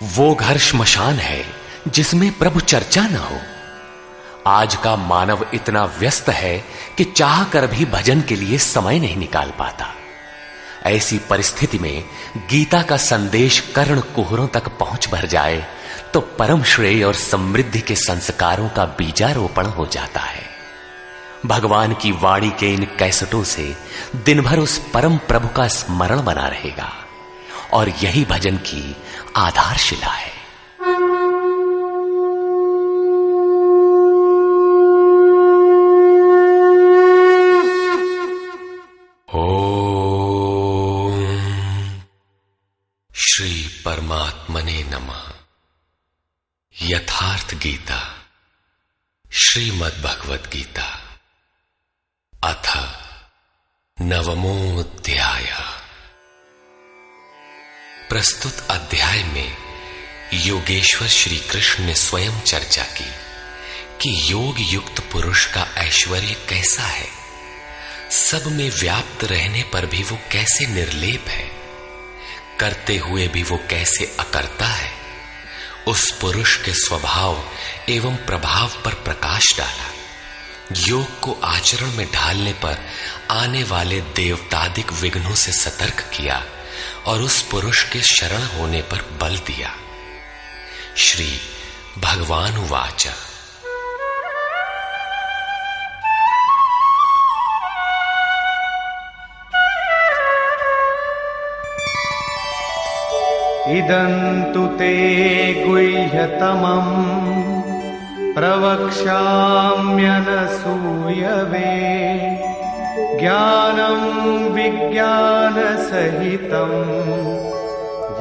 वो घर श्मशान है जिसमें प्रभु चर्चा न हो। आज का मानव इतना व्यस्त है कि चाह कर भी भजन के लिए समय नहीं निकाल पाता। ऐसी परिस्थिति में गीता का संदेश कर्ण कुहरों तक पहुंच भर जाए तो परम श्रेय और समृद्धि के संस्कारों का बीजारोपण हो जाता है। भगवान की वाणी के इन कैसेटों से दिन भर उस परम प्रभु का स्मरण बना रहेगा और यही भजन की आधारशिला है। ओम श्री परमात्मने नमः। यथार्थ गीता श्रीमद् भगवद गीता अथ नवमोऽध्याय। प्रस्तुत अध्याय में योगेश्वर श्री कृष्ण ने स्वयं चर्चा की कि योग युक्त पुरुष का ऐश्वर्य कैसा है, सब में व्याप्त रहने पर भी वो कैसे निर्लेप है, करते हुए भी वो कैसे अकर्ता है। उस पुरुष के स्वभाव एवं प्रभाव पर प्रकाश डाला। योग को आचरण में ढालने पर आने वाले देवतादिक विघ्नों से सतर्क किया और उस पुरुष के शरण होने पर बल दिया। श्री भगवान उवाच। इदन्तु ते गुह्यतमम् प्रवक्ष्याम्यनसूयवे ज्ञानं विज्ञानसहितं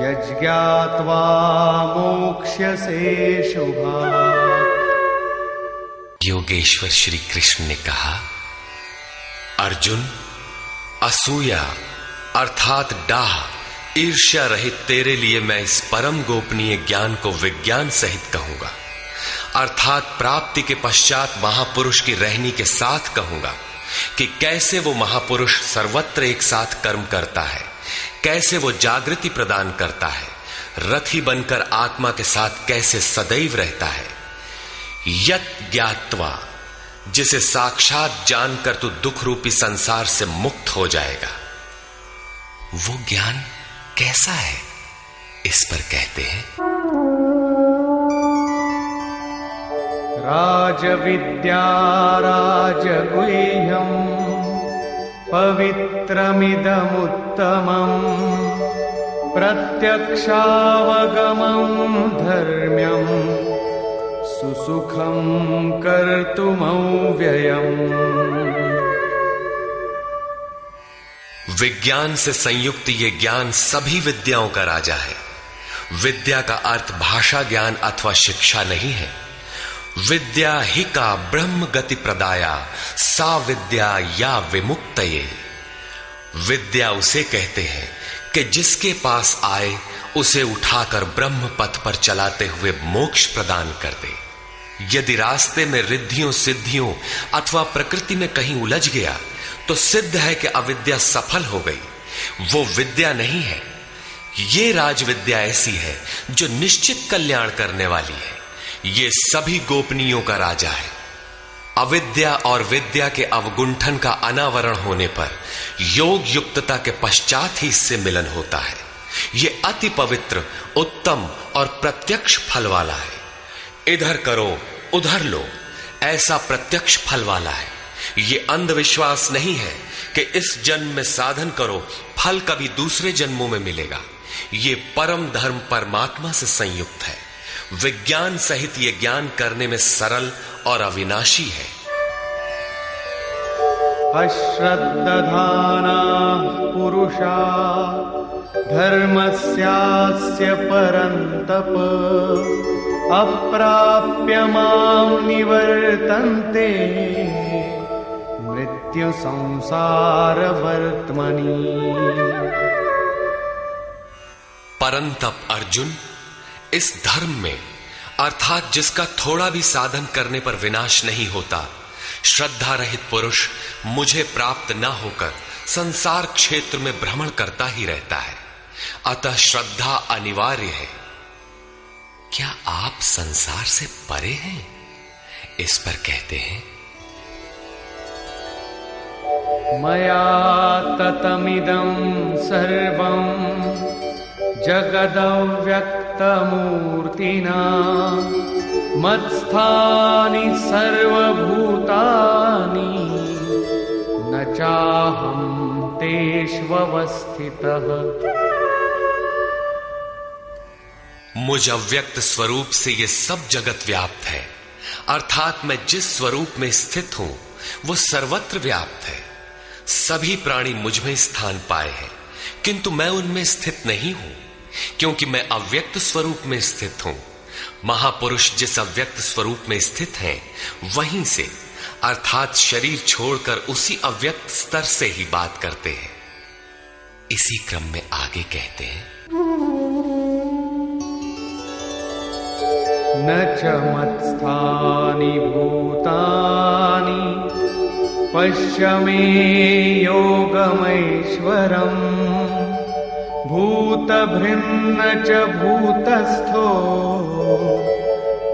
यज्ञात्वा मोक्ष्यसे शुभात्। योगेश्वर श्री कृष्ण ने कहा, अर्जुन, असूया अर्थात डाह ईर्ष्या रहित तेरे लिए मैं इस परम गोपनीय ज्ञान को विज्ञान सहित कहूंगा, अर्थात प्राप्ति के पश्चात महापुरुष की रहनी के साथ कहूंगा कि कैसे वो महापुरुष सर्वत्र एक साथ कर्म करता है, कैसे वो जागृति प्रदान करता है, रथी बनकर आत्मा के साथ कैसे सदैव रहता है। यत् ज्ञात्वा, जिसे साक्षात जानकर तू दुख रूपी संसार से मुक्त हो जाएगा। वो ज्ञान कैसा है, इस पर कहते हैं, राजविद्या राजगुह्यं पवित्रमिदमुत्तमम् प्रत्यक्षावगमं धर्म्यं सुसुखं कर्तुमव्ययम्। विज्ञान से संयुक्त ये ज्ञान सभी विद्याओं का राजा है। विद्या का अर्थ भाषा ज्ञान अथवा शिक्षा नहीं है। विद्या ही का ब्रह्म गति प्रदाया सा विद्या या विमुक्तये। विद्या उसे कहते हैं कि जिसके पास आए उसे उठाकर ब्रह्म पथ पर चलाते हुए मोक्ष प्रदान कर दे। यदि रास्ते में रिद्धियों सिद्धियों अथवा प्रकृति में कहीं उलझ गया तो सिद्ध है कि अविद्या सफल हो गई। वो विद्या नहीं है। ये राजविद्या ऐसी है जो निश्चित कल्याण करने वाली है। ये सभी गोपनीयों का राजा है। अविद्या और विद्या के अवगुंठन का अनावरण होने पर योग युक्तता के पश्चात ही इससे मिलन होता है। ये अति पवित्र, उत्तम और प्रत्यक्ष फल वाला है। इधर करो उधर लो, ऐसा प्रत्यक्ष फल वाला है। ये अंधविश्वास नहीं है कि इस जन्म में साधन करो, फल कभी दूसरे जन्मों में मिलेगा। ये परम धर्म परमात्मा से संयुक्त है। विज्ञान सहित ये ज्ञान करने में सरल और अविनाशी है। अश्रद्धाना पुरुषा धर्मस्यास्य परन्तप अप्राप्य मां निवर्तन्ते मृत्यु संसार वर्त्मनि। परंतप अर्जुन, इस धर्म में अर्थात जिसका थोड़ा भी साधन करने पर विनाश नहीं होता, श्रद्धा रहित पुरुष मुझे प्राप्त न होकर संसार क्षेत्र में भ्रमण करता ही रहता है। अतः श्रद्धा अनिवार्य है। क्या आप संसार से परे हैं? इस पर कहते हैं, मया ततमिदं सर्वं जगदव्यक्तमूर्तिना मत्स्थानि सर्वभूतानि न चाहं तेष्वस्थितः। मुझ अव्यक्त स्वरूप से ये सब जगत व्याप्त है, अर्थात मैं जिस स्वरूप में स्थित हूं वो सर्वत्र व्याप्त है। सभी प्राणी मुझ में स्थान पाए हैं, किंतु मैं उनमें स्थित नहीं हूं, क्योंकि मैं अव्यक्त स्वरूप में स्थित हूं। महापुरुष जिस अव्यक्त स्वरूप में स्थित हैं, वहीं से अर्थात शरीर छोड़कर उसी अव्यक्त स्तर से ही बात करते हैं। इसी क्रम में आगे कहते हैं, न च मत्स्थानि भूतानि पश्य मे योगमैश्वरम् भूतभृन्न च भूतस्थो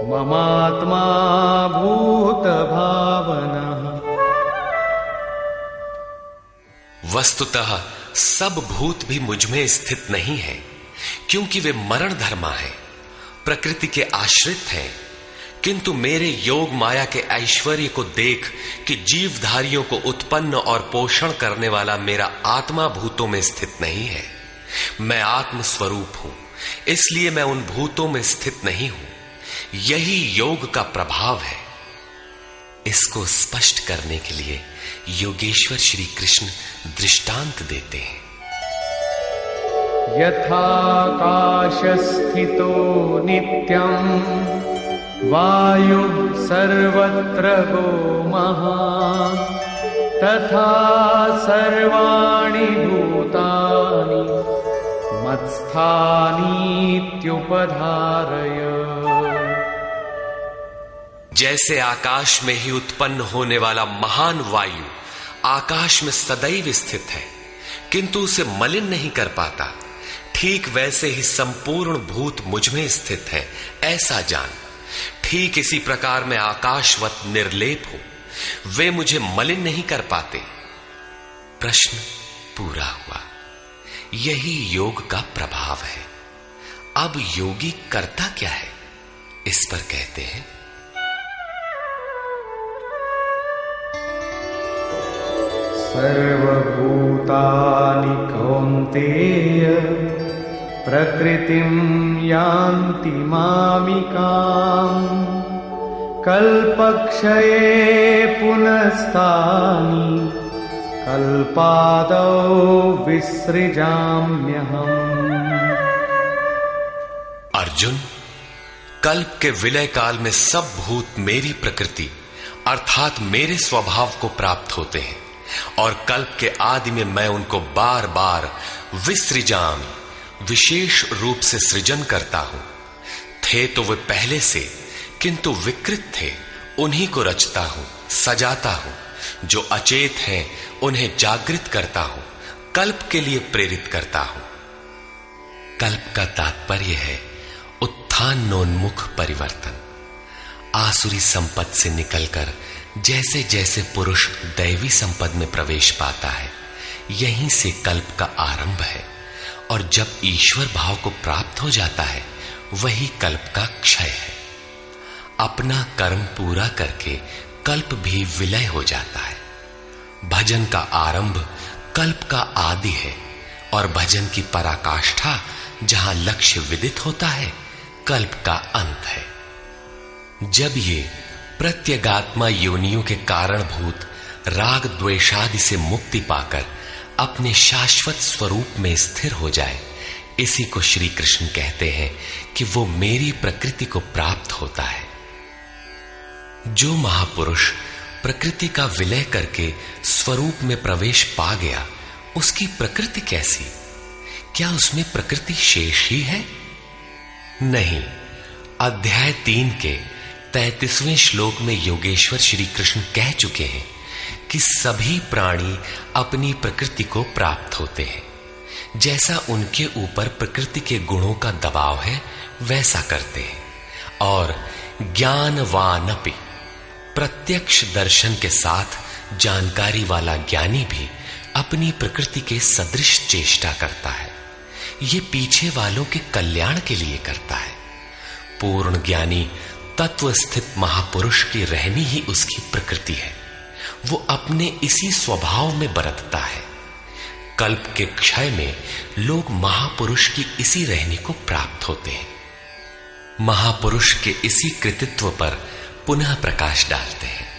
ममात्मा भूतभावनः। वस्तुतः सब भूत भी मुझ में स्थित नहीं है, क्योंकि वे मरण धर्मा है, प्रकृति के आश्रित हैं। किंतु मेरे योग माया के ऐश्वर्य को देख कि जीवधारियों को उत्पन्न और पोषण करने वाला मेरा आत्मा भूतों में स्थित नहीं है। मैं आत्म स्वरूप हूं, इसलिए मैं उन भूतों में स्थित नहीं हूं। यही योग का प्रभाव है। इसको स्पष्ट करने के लिए योगेश्वर श्री कृष्ण दृष्टांत देते हैं। यथाकाशस्थितो नित्यं वायु सर्वत्र गो महान् तथा सर्वाणि भूतानि मत्स्थानीत्युपधारय। जैसे आकाश में ही उत्पन्न होने वाला महान वायु आकाश में सदैव स्थित है, किंतु उसे मलिन नहीं कर पाता, ठीक वैसे ही संपूर्ण भूत मुझ में स्थित है, ऐसा जान। ठीक इसी प्रकार मैं आकाशवत निर्लेप हूं, वे मुझे मलिन नहीं कर पाते। प्रश्न पूरा हुआ। यही योग का प्रभाव है। अब योगी करता क्या है, इस पर कहते हैं, सर्वभूतानि कौन्तेय प्रकृतिं यान्ति मामिकाम् कल्पक्षये पुनस्तानि कल्पादौ विसृजाम्यहम्। अर्जुन, कल्प के विलय काल में सब भूत मेरी प्रकृति अर्थात मेरे स्वभाव को प्राप्त होते हैं, और कल्प के आदि में मैं उनको बार बार विसृजामि विशेष रूप से सृजन करता हूं। थे तो वे पहले से, किंतु विकृत थे, उन्हीं को रचता हूं, सजाता हूं। जो अचेत हैं उन्हें जागृत करता हूं, कल्प के लिए प्रेरित करता हूं। कल्प का तात्पर्य है उत्थानोन्मुख परिवर्तन। आसुरी संपद से निकलकर जैसे जैसे पुरुष दैवी संपद में प्रवेश पाता है, यहीं से कल्प का आरंभ है, और जब ईश्वर भाव को प्राप्त हो जाता है, वही कल्प का क्षय है। अपना कर्म पूरा करके कल्प भी विलय हो जाता है। भजन का आरंभ कल्प का आदि है, और भजन की पराकाष्ठा जहां लक्ष्य विदित होता है, कल्प का अंत है। जब ये प्रत्यगात्मा योनियों के कारणभूत राग द्वेषादि से मुक्ति पाकर अपने शाश्वत स्वरूप में स्थिर हो जाए, इसी को श्री कृष्ण कहते हैं कि वो मेरी प्रकृति को प्राप्त होता है। जो महापुरुष प्रकृति का विलय करके स्वरूप में प्रवेश पा गया, उसकी प्रकृति कैसी? क्या उसमें प्रकृति शेष ही है? नहीं। अध्याय 3 के 33वें श्लोक में योगेश्वर श्री कृष्ण कह चुके हैं कि सभी प्राणी अपनी प्रकृति को प्राप्त होते हैं। जैसा उनके ऊपर प्रकृति के गुणों का दबाव है, वैसा करते हैं। और ज्ञानवानपि, प्रत्यक्ष दर्शन के साथ जानकारी वाला ज्ञानी भी अपनी प्रकृति के सदृश चेष्टा करता है। ये पीछे वालों के कल्याण के लिए करता है। पूर्ण ज्ञानी तत्व स्थित महापुरुष की रहनी ही उसकी प्रकृति है। वो अपने इसी स्वभाव में बरतता है। कल्प के क्षय में लोग महापुरुष की इसी रहनी को प्राप्त होते हैं। महापुरुष के इसी कृतित्व पर पुनः प्रकाश डालते हैं।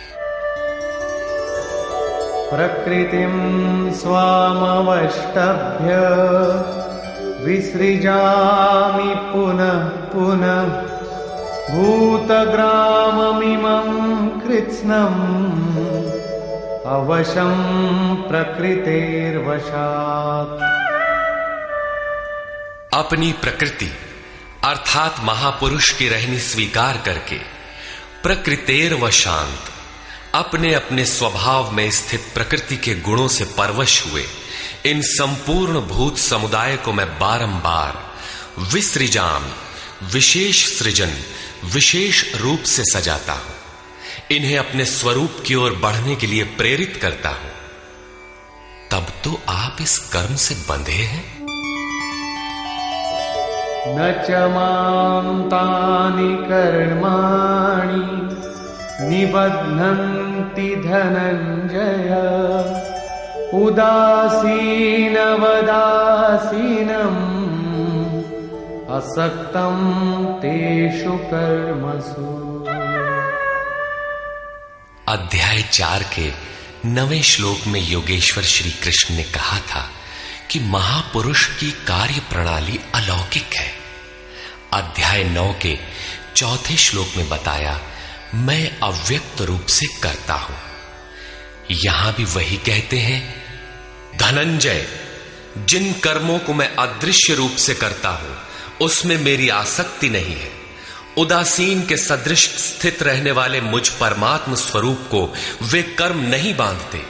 प्रकृतिं स्वामवष्टभ्य विसृजामि पुनः पुनः भूतग्राममिमं कृत्स्नम् अवशं प्रकृतेर्वशात्। अपनी प्रकृति अर्थात महापुरुष की रहनी स्वीकार करके प्रकृतेर्वशांत, अपने अपने स्वभाव में स्थित प्रकृति के गुणों से परवश हुए इन संपूर्ण भूत समुदाय को मैं बारंबार विसृजाम, विशेष सृजन, विशेष रूप से सजाता हूं। इन्हें अपने स्वरूप की ओर बढ़ने के लिए प्रेरित करता हूं। तब तो आप इस कर्म से बंधे हैं। न च मां तानि कर्माणि निबध्नन्ति धनञ्जय उदासीनवदासीनम् असक्तं तेषु कर्मसु। अध्याय 4 के 9वें श्लोक में योगेश्वर श्री कृष्ण ने कहा था कि महापुरुष की कार्य प्रणाली अलौकिक है। अध्याय 9 के 4थे श्लोक में बताया, मैं अव्यक्त रूप से करता हूं। यहां भी वही कहते हैं, धनंजय, जिन कर्मों को मैं अदृश्य रूप से करता हूं उसमें मेरी आसक्ति नहीं है। उदासीन के सदृश स्थित रहने वाले मुझ परमात्म स्वरूप को वे कर्म नहीं बांधते,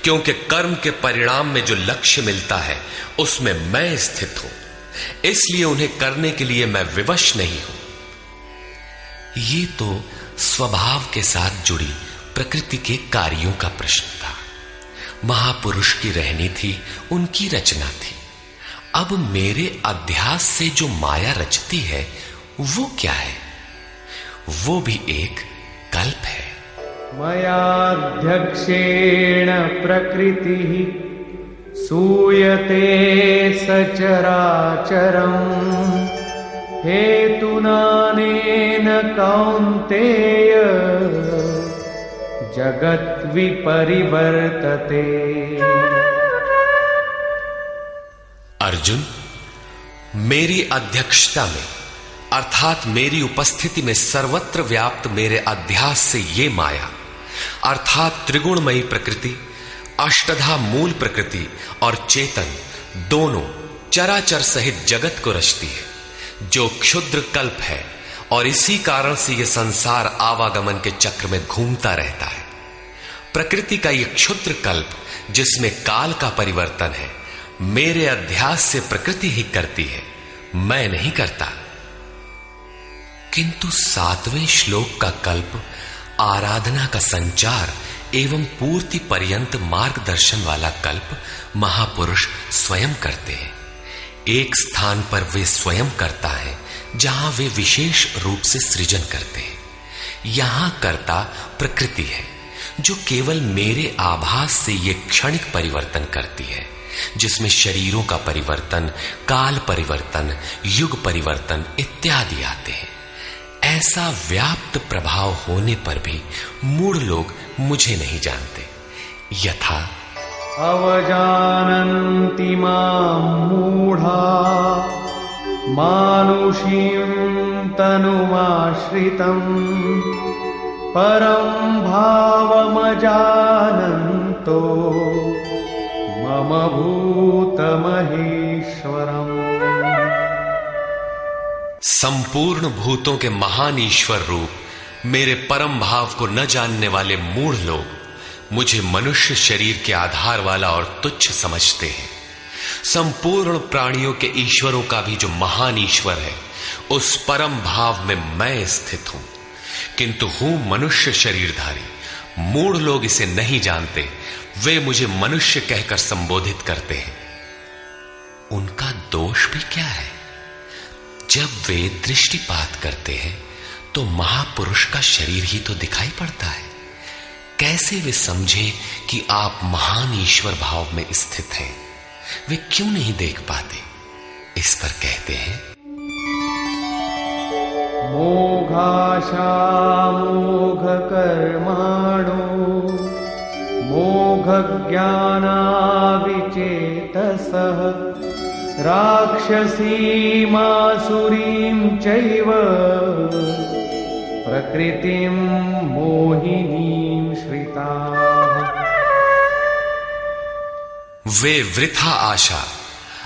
क्योंकि कर्म के परिणाम में जो लक्ष्य मिलता है उसमें मैं स्थित हूं। इसलिए उन्हें करने के लिए मैं विवश नहीं हूं। ये तो स्वभाव के साथ जुड़ी प्रकृति के कार्यों का प्रश्न था। महापुरुष की रहनी थी, उनकी रचना थी। अब मेरे अध्यास से जो माया रचती है वो क्या है? वो भी एक कल्प है। मयाध्यक्षेण प्रकृतिः सूयते सचराचरम् हेतुनानेन कौन्तेय जगत् विपरिवर्तते। अर्जुन, मेरी अध्यक्षता में अर्थात मेरी उपस्थिति में सर्वत्र व्याप्त मेरे अध्यास से ये माया अर्थात त्रिगुणमयी प्रकृति, अष्टधा मूल प्रकृति और चेतन दोनों चराचर सहित जगत को रचती है, जो क्षुद्र कल्प है। और इसी कारण से यह संसार आवागमन के चक्र में घूमता रहता है। प्रकृति का यह क्षुद्र कल्प जिसमें काल का परिवर्तन है, मेरे अध्यास से प्रकृति ही करती है, मैं नहीं करता। किंतु 7वें श्लोक का कल्प आराधना का संचार एवं पूर्ति पर्यंत मार्गदर्शन वाला कल्प महापुरुष स्वयं करते हैं। एक स्थान पर वे स्वयं करता है जहां वे विशेष रूप से सृजन करते हैं। यहां कर्ता प्रकृति है, जो केवल मेरे आभास से ये क्षणिक परिवर्तन करती है, जिसमें शरीरों का परिवर्तन, काल परिवर्तन, युग परिवर्तन इत्यादि आते हैं। ऐसा व्याप्त प्रभाव होने पर भी मूढ़ लोग मुझे नहीं जानते। यथा अवजानन्ति मां मूढ़ा मानुषीं तनुमाश्रितम् परं भावमजानन्तो मम भूतमहेश्वरम्। संपूर्ण भूतों के महान ईश्वर रूप मेरे परम भाव को न जानने वाले मूढ़ लोग मुझे मनुष्य शरीर के आधार वाला और तुच्छ समझते हैं। संपूर्ण प्राणियों के ईश्वरों का भी जो महान ईश्वर है, उस परम भाव में मैं स्थित हूं, किंतु हूं मनुष्य शरीरधारी। मूढ़ लोग इसे नहीं जानते, वे मुझे मनुष्य कहकर संबोधित करते हैं। उनका दोष भी क्या है? जब वे दृष्टिपात करते हैं तो महापुरुष का शरीर ही तो दिखाई पड़ता है। कैसे वे समझे कि आप महान ईश्वर भाव में स्थित हैं? वे क्यों नहीं देख पाते? इस पर कहते हैं, मोघाशा मोघ कर्माणो मोघ ज्ञानाविचेतसः राक्षसीमासुरीं चैव प्रकृतिं मोहिनीं श्रिताः। वे वृथा आशा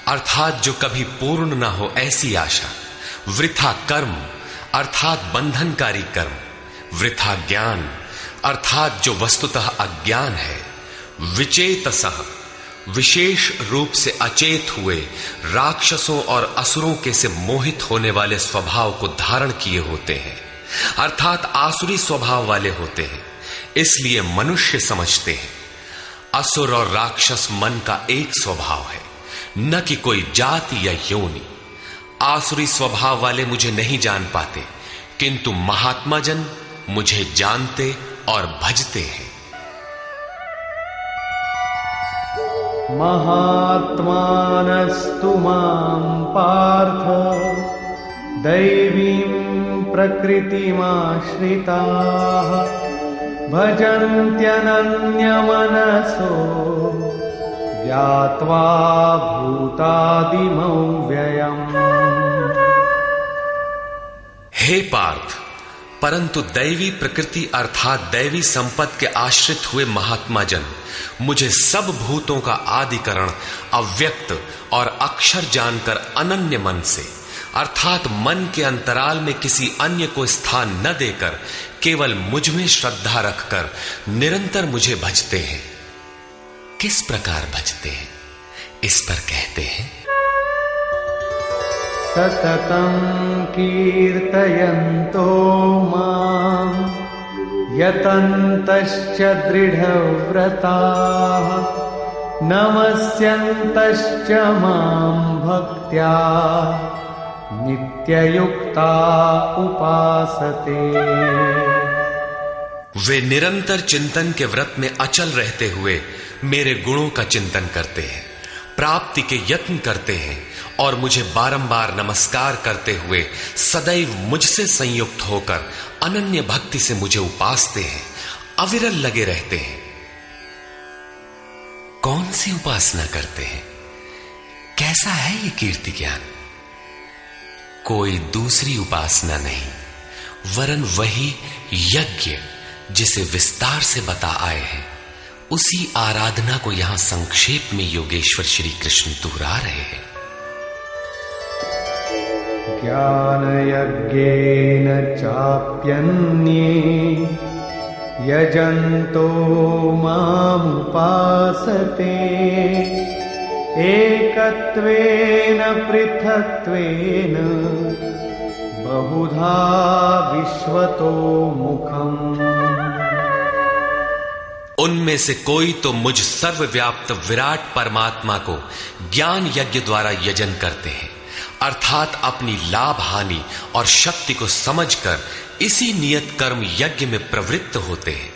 अर्थात जो कभी पूर्ण न हो ऐसी आशा, वृथा कर्म अर्थात बंधनकारी कर्म, वृथा ज्ञान अर्थात जो वस्तुतः अज्ञान है, विचेतसः विशेष रूप से अचेत हुए राक्षसों और असुरों के से मोहित होने वाले स्वभाव को धारण किए होते हैं, अर्थात आसुरी स्वभाव वाले होते हैं। इसलिए मनुष्य समझते हैं असुर और राक्षस मन का एक स्वभाव है, न कि कोई जाति या योनि। आसुरी स्वभाव वाले मुझे नहीं जान पाते, किंतु महात्मा जन मुझे जानते और भजते हैं। महात्मानस्तु मां पार्थ दैवीं प्रकृतिमाश्रिताः भजन्त्यनन्यमनसो ज्ञात्वा भूतादिमौ व्ययम्। हे पार्थ, परंतु दैवी प्रकृति अर्थात दैवी संपत्ति के आश्रित हुए महात्मा जन मुझे सब भूतों का आदिकरण अव्यक्त और अक्षर जानकर अनन्य मन से अर्थात मन के अंतराल में किसी अन्य को स्थान न देकर केवल मुझ में श्रद्धा रखकर निरंतर मुझे भजते हैं। किस प्रकार भजते हैं? इस पर कहते हैं, सततं कीर्तयन्तो मां यतन्तश्च दृढव्रताः नमस्यन्तश्च मां भक्त्या नित्ययुक्ता उपासते। वे निरंतर चिंतन के व्रत में अचल रहते हुए मेरे गुणों का चिंतन करते हैं, प्राप्ति के यत्न करते हैं और मुझे बारंबार नमस्कार करते हुए सदैव मुझसे संयुक्त होकर अनन्य भक्ति से मुझे उपासते हैं, अविरल लगे रहते हैं। कौन सी उपासना करते हैं? कैसा है ये कीर्ति ज्ञान? कोई दूसरी उपासना नहीं, वरन वही यज्ञ जिसे विस्तार से बता आए हैं, उसी आराधना को यहां संक्षेप में योगेश्वर श्री कृष्ण दोहरा रहे हैं। ज्ञानयज्ञेन चाप्यन्ये यजन्तो मामुपासते एकत्वेन पृथक्त्वेन बहुधा विश्वतो मुखम्। उनमें से कोई तो मुझ सर्वव्याप्त विराट परमात्मा को ज्ञान यज्ञ द्वारा यजन करते हैं, अर्थात अपनी लाभ हानि और शक्ति को समझकर इसी नियत कर्म यज्ञ में प्रवृत्त होते हैं।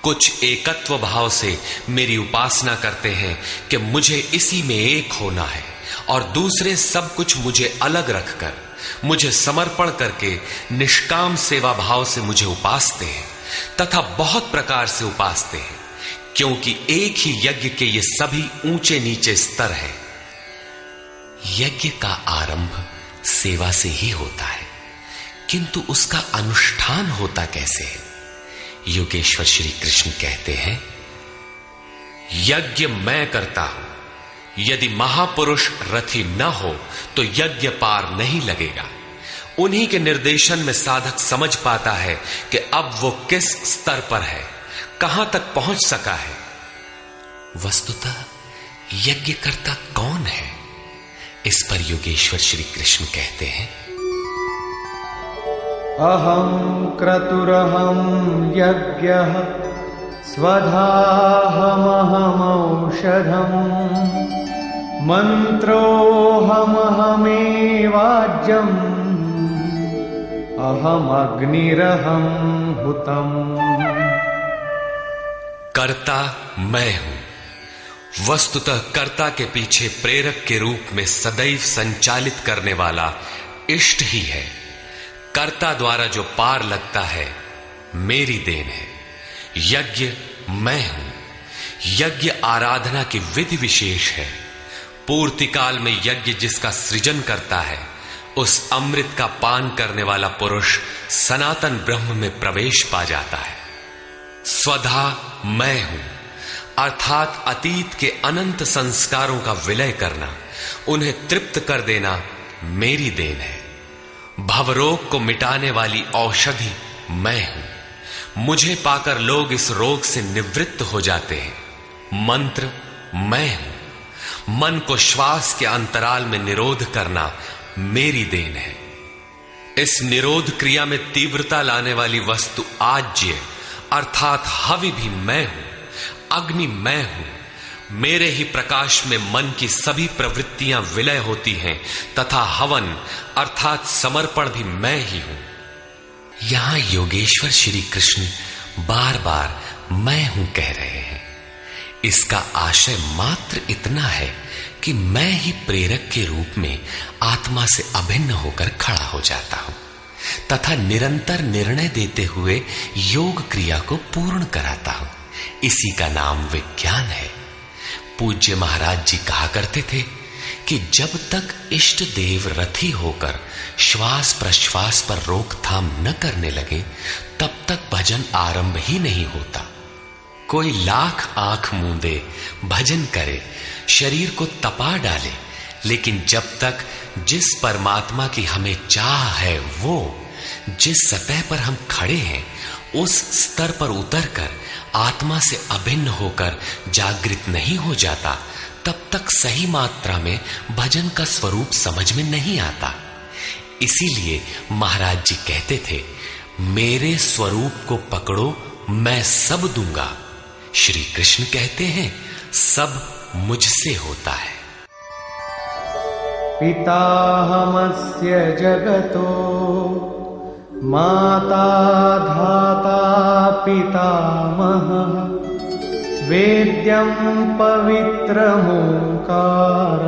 कुछ एकत्व भाव से मेरी उपासना करते हैं कि मुझे इसी में एक होना है, और दूसरे सब कुछ मुझे अलग रखकर मुझे समर्पण करके निष्काम सेवा भाव से मुझे उपासते हैं तथा बहुत प्रकार से उपासते हैं, क्योंकि एक ही यज्ञ के ये सभी ऊंचे नीचे स्तर हैं। यज्ञ का आरंभ सेवा से ही होता है, किंतु उसका अनुष्ठान होता कैसे है? योगेश्वर श्री कृष्ण कहते हैं, यज्ञ मैं करता हूं, यदि महापुरुष रथी न हो तो यज्ञ पार नहीं लगेगा। उन्हीं के निर्देशन में साधक समझ पाता है कि अब वो किस स्तर पर है, कहां तक पहुंच सका है। वस्तुतः यज्ञ करता कौन है? इस पर योगेश्वर श्री कृष्ण कहते हैं, अहं क्रतुरहं यज्ञः स्वधाहमहमौषधम् मन्त्रोऽहमहमेवाज्यम् अहमग्निरहं हुतम्। कर्ता मैं हूं। वस्तुतः कर्ता के पीछे प्रेरक के रूप में सदैव संचालित करने वाला इष्ट ही है। कर्ता द्वारा जो पार लगता है मेरी देन है। यज्ञ मैं हूं। यज्ञ आराधना की विधि विशेष है। पूर्ति काल में यज्ञ जिसका सृजन करता है उस अमृत का पान करने वाला पुरुष सनातन ब्रह्म में प्रवेश पा जाता है। स्वधा मैं हूं अर्थात अतीत के अनंत संस्कारों का विलय करना, उन्हें तृप्त कर देना मेरी देन है। भवरोग को मिटाने वाली औषधि मैं हूं। मुझे पाकर लोग इस रोग से निवृत्त हो जाते हैं। मंत्र मैं हूं। मन को श्वास के अंतराल में निरोध करना मेरी देन है। इस निरोध क्रिया में तीव्रता लाने वाली वस्तु आज्य अर्थात हवि भी मैं हूं। अग्नि मैं हूं। मेरे ही प्रकाश में मन की सभी प्रवृत्तियां विलय होती हैं तथा हवन अर्थात समर्पण भी मैं ही हूं। यहां योगेश्वर श्री कृष्ण बार बार मैं हूं कह रहे हैं। इसका आशय मात्र इतना है कि मैं ही प्रेरक के रूप में आत्मा से अभिन्न होकर खड़ा हो जाता हूं तथा निरंतर निर्णय देते हुए योग क्रिया को पूर्ण कराता हूं। इसी का नाम विज्ञान है। पूज्य महाराज जी कहा करते थे कि जब तक इष्ट देव रथी होकर श्वास प्रश्वास पर रोकथाम न करने लगे तब तक भजन आरंभ ही नहीं होता। कोई लाख आंख मूंदे भजन करे, शरीर को तपा डाले, लेकिन जब तक जिस परमात्मा की हमें चाह है वो जिस सतह पर हम खड़े हैं उस स्तर पर उतरकर आत्मा से अभिन्न होकर जागृत नहीं हो जाता तब तक सही मात्रा में भजन का स्वरूप समझ में नहीं आता। इसीलिए महाराज जी कहते थे, मेरे स्वरूप को पकड़ो मैं सब दूंगा। श्री कृष्ण कहते हैं सब मुझसे होता है। पिताहमस्य जगतो माता धाता पितामहः वेद्यं पवित्रमोंकार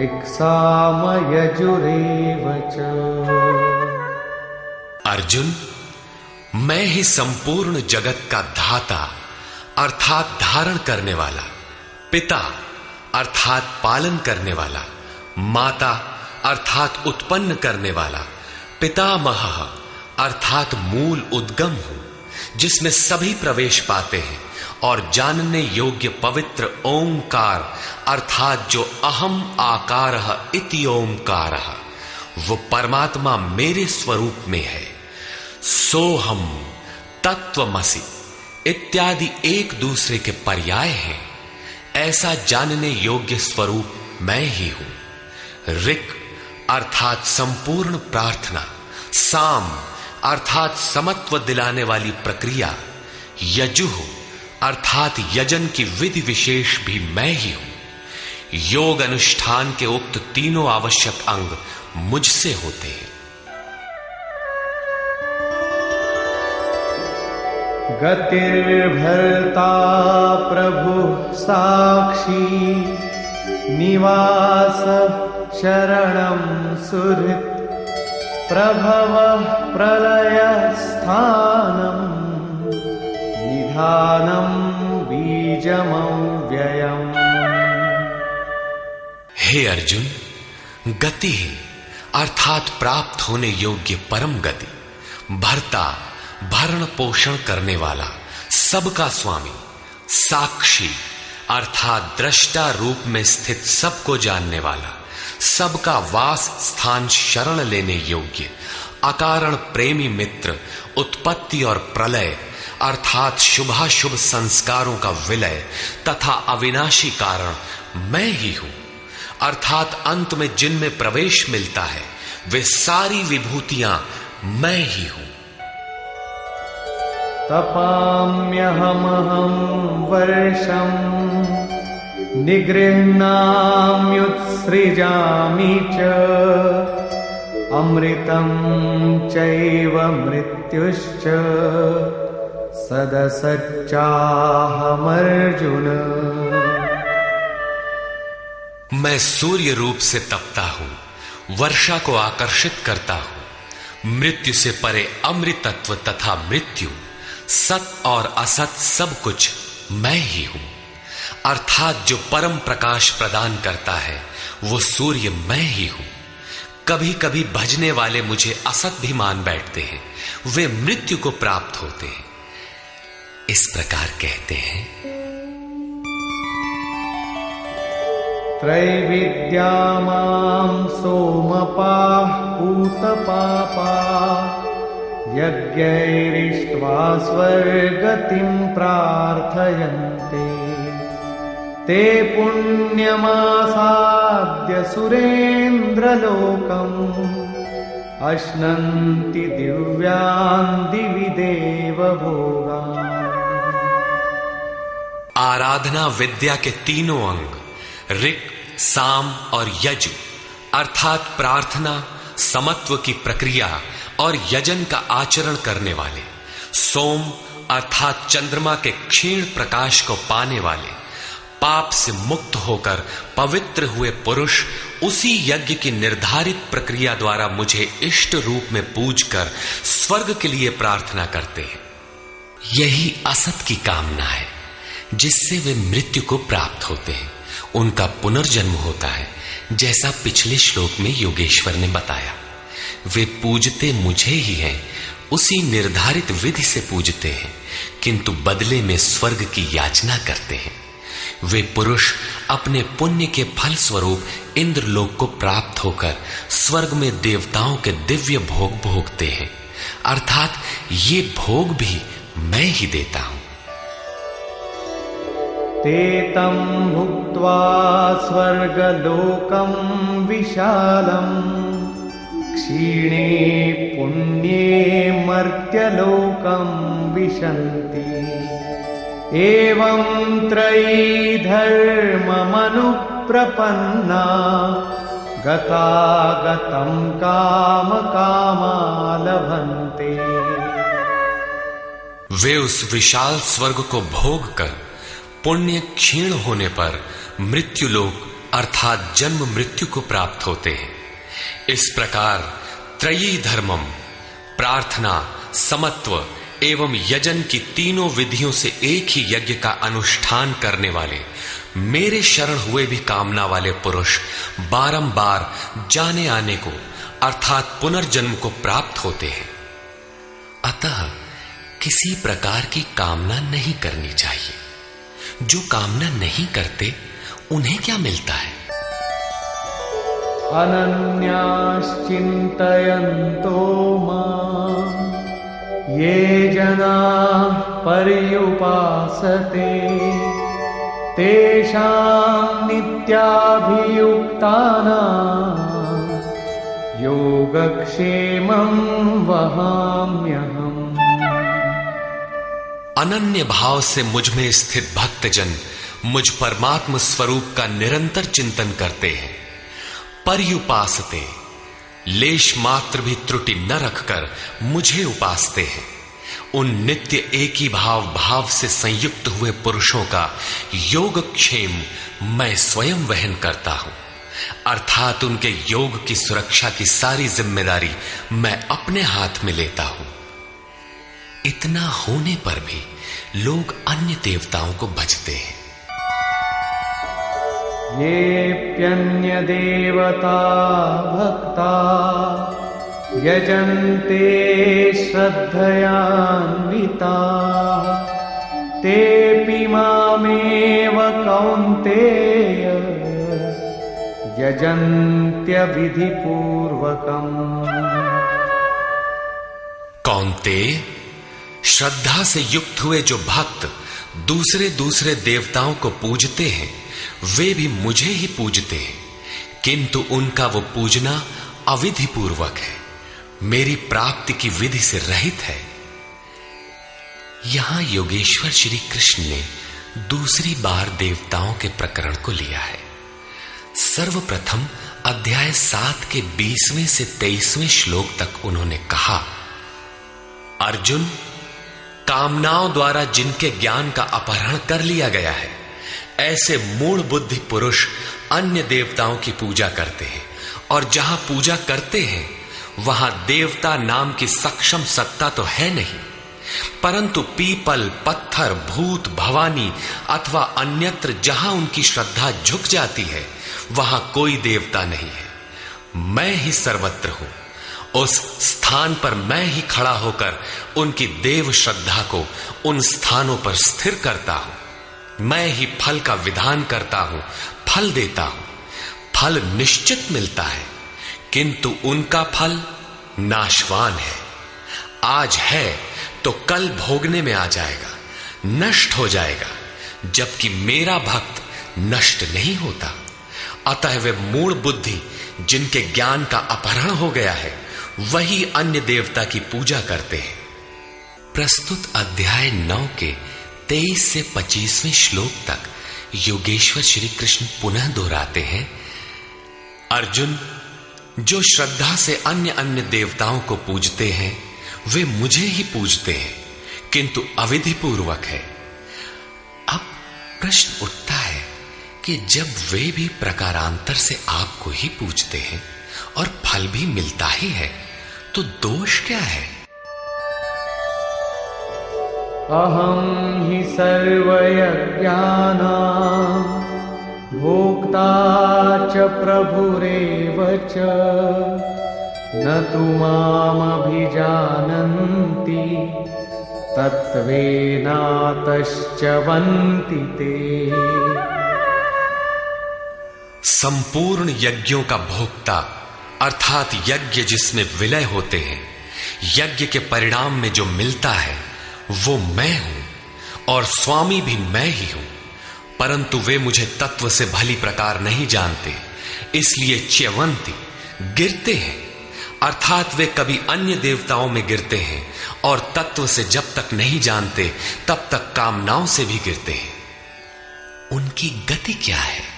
ऋक्सामयजुरेव च। अर्जुन, मैं ही संपूर्ण जगत का धाता अर्थात धारण करने वाला, पिता अर्थात पालन करने वाला, माता अर्थात उत्पन्न करने वाला, पितामह अर्थात मूल उद्गम हूं जिसमें सभी प्रवेश पाते हैं, और जानने योग्य पवित्र ओंकार अर्थात जो अहम आकारः इति ओंकारः वो परमात्मा मेरे स्वरूप में है। सोहम, तत्वमसि इत्यादि एक दूसरे के पर्याय हैं। ऐसा जानने योग्य स्वरूप मैं ही हूं। ऋक् अर्थात संपूर्ण प्रार्थना, साम अर्थात समत्व दिलाने वाली प्रक्रिया, यजुः अर्थात यजन की विधि विशेष भी मैं ही हूं। योग अनुष्ठान के उक्त तीनों आवश्यक अंग मुझसे होते हैं। गतिर्भर्ता प्रभु साक्षी निवास शरणं सुहृत् प्रभव प्रलय स्थानं निधानं बीजमव्ययम्। हे अर्जुन, गति है अर्थात प्राप्त होने योग्य परम गति, भर्ता भरण पोषण करने वाला, सबका स्वामी, साक्षी अर्थात दृष्टा रूप में स्थित सबको जानने वाला, सबका वास स्थान शरण लेने योग्य, अकारण प्रेमी मित्र, उत्पत्ति और प्रलय अर्थात शुभाशुभ संस्कारों का विलय तथा अविनाशी कारण मैं ही हूं। अर्थात अंत में जिनमें प्रवेश मिलता है वे सारी विभूतियां मैं ही हूं। तपाम्यहमहं वर्षम् निगृह्णाम्युत्सृजामि च अमृतं चैव मृत्युश्च सदसच्चाहमर्जुन। मैं सूर्य रूप से तपता हूं, वर्षा को आकर्षित करता हूं, मृत्यु से परे अमृतत्व तथा मृत्यु, सत और असत सब कुछ मैं ही हूं। अर्थात जो परम प्रकाश प्रदान करता है वो सूर्य मैं ही हूं। कभी कभी भजने वाले मुझे असत भी मान बैठते हैं, वे मृत्यु को प्राप्त होते हैं। इस प्रकार कहते हैं, त्रैविद्या मां सोमपाः पूतपापाः यज्ञैरिष्ट्वा स्वर्गतिं प्रार्थयन्ते ते पुण्यमासाद्य सुरेन्द्रलोकम् अश्नन्ति दिव्यान् दिवि देवभोगान्। आराधना विद्या के तीनों अंग ऋक्, साम और यजु अर्थात प्रार्थना, समत्व की प्रक्रिया और यजन का आचरण करने वाले, सोम अर्थात चंद्रमा के क्षीण प्रकाश को पाने वाले, पाप से मुक्त होकर पवित्र हुए पुरुष उसी यज्ञ की निर्धारित प्रक्रिया द्वारा मुझे इष्ट रूप में पूजकर स्वर्ग के लिए प्रार्थना करते हैं। यही असत की कामना है जिससे वे मृत्यु को प्राप्त होते हैं, उनका पुनर्जन्म होता है। जैसा पिछले श्लोक में योगेश्वर ने बताया, वे पूजते मुझे ही हैं, उसी निर्धारित विधि से पूजते हैं, किंतु बदले में स्वर्ग की याचना करते हैं। वे पुरुष अपने पुण्य के फल स्वरूप इंद्रलोक को प्राप्त होकर स्वर्ग में देवताओं के दिव्य भोग भोगते हैं, अर्थात ये भोग भी मैं ही देता हूं। ते तं भुक्त्वा स्वर्गलोकं विशालम् क्षीणे पुण्ये मर्त्यलोकं विशन्ति एवं त्रयी धर्ममनुप्रपन्ना गतागतं कामकामा लभन्ते। वे उस विशाल स्वर्ग को भोग कर पुण्य क्षीण होने पर मृत्युलोक अर्थात जन्म मृत्यु को प्राप्त होते हैं। इस प्रकार त्रयी धर्मम प्रार्थना, समत्व एवं यजन की तीनों विधियों से एक ही यज्ञ का अनुष्ठान करने वाले मेरे शरण हुए भी कामना वाले पुरुष बारंबार जाने आने को अर्थात पुनर्जन्म को प्राप्त होते हैं। अतः किसी प्रकार की कामना नहीं करनी चाहिए। जो कामना नहीं करते उन्हें क्या मिलता है? अनन्याश्चिन्तयन्तो मां ये जनाः पर्युपासते तेषां नित्याभियुक्तानां योगक्षेमं वहाम्यहम्। अनन्य भाव से मुझ में स्थित भक्तजन मुझ परमात्म स्वरूप का निरंतर चिंतन करते हैं। पर्युपासते लेश मात्र भी त्रुटि न रखकर मुझे उपासते हैं। उन नित्य एक ही भाव से संयुक्त हुए पुरुषों का योगक्षेम मैं स्वयं वहन करता हूं, अर्थात उनके योग की सुरक्षा की सारी जिम्मेदारी मैं अपने हाथ में लेता हूं। इतना होने पर भी लोग अन्य देवताओं को भजते हैं। येऽप्यन्य देवता भक्ता यजन्ते श्रद्धयान्विता तेऽपि मामेव कौन्तेय यजन्त्यविधिपूर्वकम्। कौन्तेय, श्रद्धा से युक्त हुए जो भक्त दूसरे दूसरे देवताओं को पूजते हैं वे भी मुझे ही पूजते हैं, किंतु उनका वो पूजना अविधि पूर्वक है। मेरी प्राप्ति की विधि से रहित है। यहां योगेश्वर श्री कृष्ण ने दूसरी बार देवताओं के प्रकरण को लिया है। सर्वप्रथम अध्याय 7 के 20वें से 23वें श्लोक तक उन्होंने कहा, अर्जुन, कामनाओं द्वारा जिनके ज्ञान का अपहरण कर लिया गया है, ऐसे मूढ़ बुद्धि पुरुष अन्य देवताओं की पूजा करते हैं, और जहां पूजा करते हैं वहां देवता नाम की सक्षम सत्ता तो है नहीं, परंतु पीपल, पत्थर, भूत, भवानी अथवा अन्यत्र जहां उनकी श्रद्धा झुक जाती है वहां कोई देवता नहीं है। मैं ही सर्वत्र हूं। उस स्थान पर मैं ही खड़ा होकर उनकी देव श्रद्धा को उन स्थानों पर स्थिर करता हूं। मैं ही फल का विधान करता हूं, फल देता हूं। फल निश्चित मिलता है, किंतु उनका फल नाशवान है। आज है तो कल भोगने में आ जाएगा, नष्ट हो जाएगा, जबकि मेरा भक्त नष्ट नहीं होता। अतः वे मूढ़ बुद्धि जिनके ज्ञान का अपहरण हो गया है वही अन्य देवता की पूजा करते हैं। प्रस्तुत अध्याय 9 के 23 से 25वें श्लोक तक योगेश्वर श्री कृष्ण पुनः दोहराते हैं, अर्जुन, जो श्रद्धा से अन्य अन्य देवताओं को पूजते हैं वे मुझे ही पूजते हैं, किंतु अविधि पूर्वक है। अब प्रश्न उठता है कि जब वे भी प्रकारांतर से आपको ही पूजते हैं और फल भी मिलता ही है, तो दोष क्या है? अहं हि सर्वयज्ञानां भोक्ता च प्रभुरेव च न तु मामभिजानन्ति तत्त्वेनातश्च वन्ति ते। संपूर्ण यज्ञों का भोक्ता अर्थात यज्ञ जिसमें विलय होते हैं, यज्ञ के परिणाम में जो मिलता है वो मैं हूं और स्वामी भी मैं ही हूं, परंतु वे मुझे तत्व से भली प्रकार नहीं जानते, इसलिए च्यवंती गिरते हैं, अर्थात वे कभी अन्य देवताओं में गिरते हैं और तत्व से जब तक नहीं जानते तब तक कामनाओं से भी गिरते हैं। उनकी गति क्या है?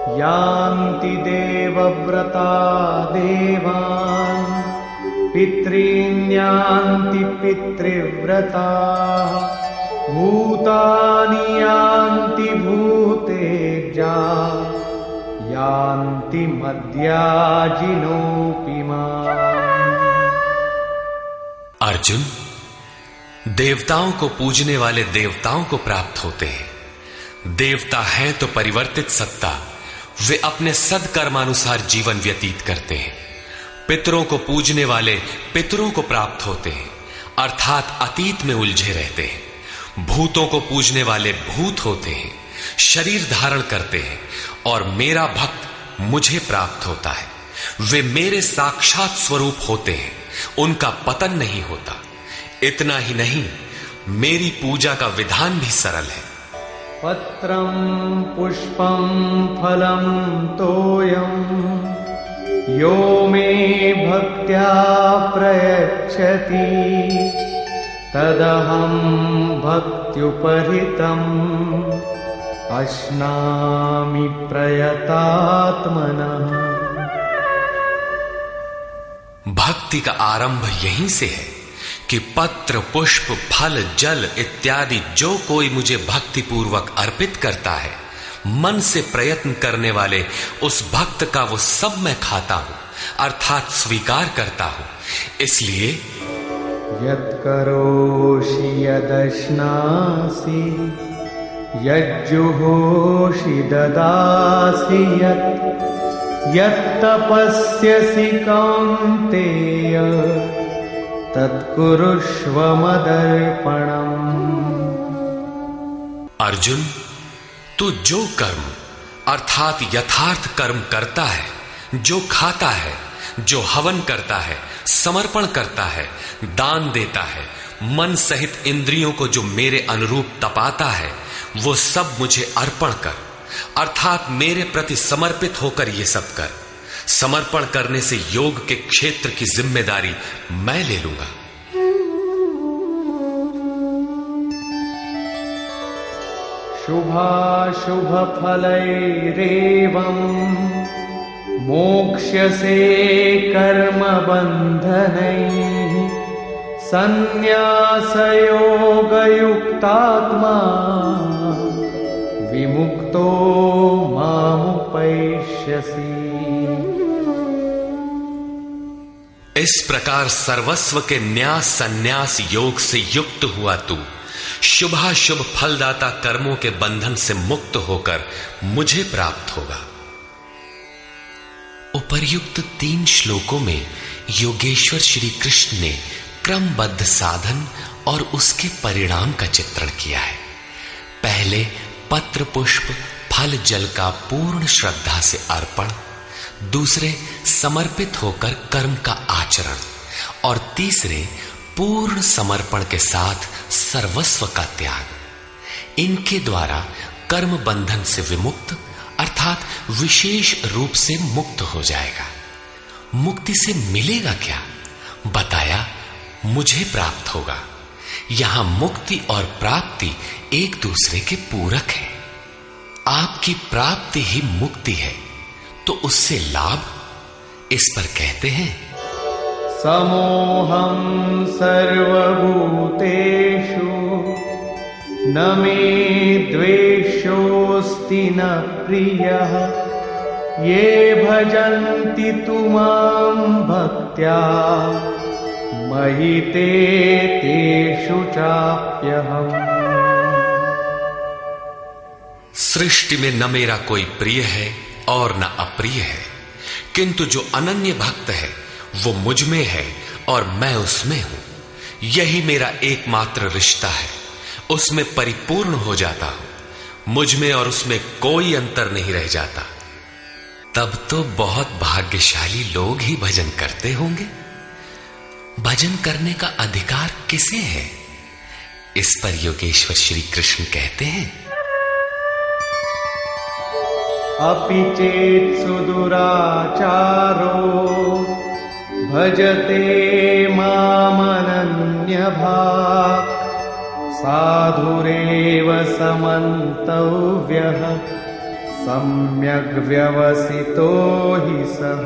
यान्ति देवव्रता देवान् पितॄन् यान्ति पितृव्रता भूतानि यान्ति भूतेज्या यान्ति मद्याजिनोऽपि माम्। अर्जुन, देवताओं को पूजने वाले देवताओं को प्राप्त होते हैं। देवता हैं तो परिवर्तित सत्ता, वे अपने सदकर्मानुसार जीवन व्यतीत करते हैं। पितरों को पूजने वाले पितरों को प्राप्त होते हैं, अर्थात अतीत में उलझे रहते हैं। भूतों को पूजने वाले भूत होते हैं, शरीर धारण करते हैं, और मेरा भक्त मुझे प्राप्त होता है। वे मेरे साक्षात स्वरूप होते हैं, उनका पतन नहीं होता। इतना ही नहीं, मेरी पूजा का विधान भी सरल है। पत्रं पुष्पं फलं तोयं यो मे भक्त्या प्रयच्छति तदहं भक्त्युपहृतम् अश्नामि प्रयतात्मनः। भक्ति का आरंभ यहीं से है कि पत्र, पुष्प, फल, जल इत्यादि जो कोई मुझे भक्ति पूर्वक अर्पित करता है, मन से प्रयत्न करने वाले उस भक्त का वो सब मैं खाता हूं, अर्थात स्वीकार करता हूं। इसलिए यत्करोषि यदश्नासि यज्जुहोषि ददासि यत्तपस्यसि कौन्तेय तत्कुरुष्व मदर्पणम्। अर्जुन, तू जो कर्म अर्थात यथार्थ कर्म करता है, जो खाता है, जो हवन करता है, समर्पण करता है, दान देता है, मन सहित इंद्रियों को जो मेरे अनुरूप तपाता है, वो सब मुझे अर्पण कर, अर्थात मेरे प्रति समर्पित होकर ये सब कर। समर्पण करने से योग के क्षेत्र की जिम्मेदारी मैं ले लूंगा। शुभाशुभ फलैरेवं मोक्ष्यसे कर्म बन्धनैः संन्यासयोगयुक्तात्मा विमुक्तो मामुपैष्यसि। इस प्रकार सर्वस्व के न्यास संन्यास योग से युक्त हुआ तू शुभाशुभ फलदाता कर्मों के बंधन से मुक्त होकर मुझे प्राप्त होगा। उपर्युक्त 3 श्लोकों में योगेश्वर श्री कृष्ण ने क्रमबद्ध साधन और उसके परिणाम का चित्रण किया है। पहले पत्र पुष्प फल जल का पूर्ण श्रद्धा से अर्पण, दूसरे समर्पित होकर कर्म का आचरण और तीसरे पूर्ण समर्पण के साथ सर्वस्व का त्याग। इनके द्वारा कर्म बंधन से विमुक्त अर्थात विशेष रूप से मुक्त हो जाएगा। मुक्ति से मिलेगा क्या? बताया मुझे प्राप्त होगा। यहां मुक्ति और प्राप्ति एक दूसरे के पूरक है। आपकी प्राप्ति ही मुक्ति है, तो उससे लाभ इस पर कहते हैं समोहं सर्वभूतेषु न मे द्वेषोऽस्ति न प्रियः ये भजन्ति तु मां भक्त्या मयि ते तेषु चाप्यहम्। सृष्टि में न मेरा कोई प्रिय है और न अप्रिय है, किंतु जो अनन्य भक्त है वो मुझ में है और मैं उसमें हूं। यही मेरा एकमात्र रिश्ता है, उसमें परिपूर्ण हो जाता हूं। मुझ में और उसमें कोई अंतर नहीं रह जाता। तब तो बहुत भाग्यशाली लोग ही भजन करते होंगे। भजन करने का अधिकार किसे है? इस पर योगेश्वर श्री कृष्ण कहते हैं अपि चेत् सुदुराचारो भजते मामनन्यभाक् साधुरेव समन्तव्यः सम्यग् व्यवसितो हि सः।